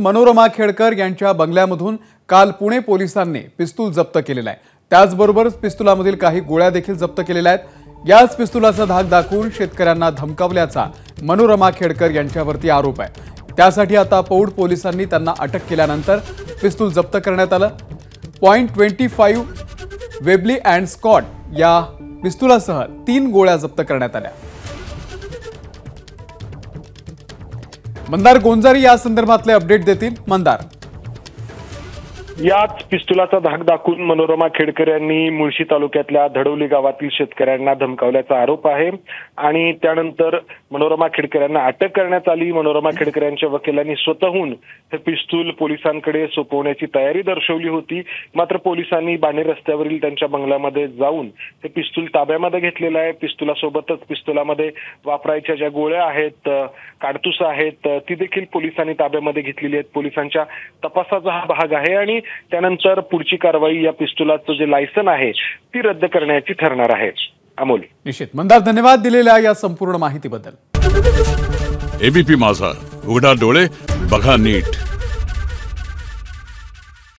मनोरमा खेडकर यांच्या बंगल्यामधून काल पुणे पोलिसांनी पिस्तूल जप्त केलेला आहे। त्याचबरोबर पिस्तुलामधील काही गोळ्या देखील जप्त केलेल्या आहेत। याच पिस्तुलाचा धाक दाखवून शेतकऱ्यांना धमकावल्याचा मनोरमा खेडकर यांच्यावरती आरोप आहे। त्यासाठी आता पौड पोलिसांनी त्यांना अटक केल्यानंतर पिस्तूल जप्त करण्यात आलं। .25 वेबली अँड स्कॉट या पिस्तुलासह 3 गोळ्या जप्त करण्यात आल्या। मंदार गोंजारी या संदर्भातले अपडेट देतील। मंदार, याच पिस्तुलाचा धाक दाखवून मनोरमा खेडकर यांनी मुळशी तालुक्यातल्या धडवली गावातील शेतकऱ्यांना धमकावल्याचा आरोप आहे आणि त्यानंतर मनोरमा खेडकर यांना अटक करण्यात आली। मनोरमा खेडकर यांच्या वकिलांनी स्वतःहून हे पिस्तूल पोलिसांकडे सोपवण्याची तयारी दर्शवली होती, मात्र पोलिसांनी बाणेर रस्त्यावरील त्यांच्या बंगल्यामध्ये जाऊन हे पिस्तूल ताब्यामध्ये घेतलेलं आहे। पिस्तुलासोबतच पिस्तुलामध्ये वापरायच्या ज्या गोळ्या आहेत, काडतूस आहेत, ती देखील पोलिसांनी ताब्यामध्ये घेतलेली आहेत। पोलिसांच्या तपासाचा हा भाग आहे आणि त्यानंतर पुढची कारवाई या पिस्तुलाचं जे लायसन आहे ती रद्द करण्याची ठरणार आहे। अमोल, निश्चित मंदार, धन्यवाद दिलेल्या या संपूर्ण माहितीबद्दल। एबीपी माझा, उघडा डोळे बघा नीट।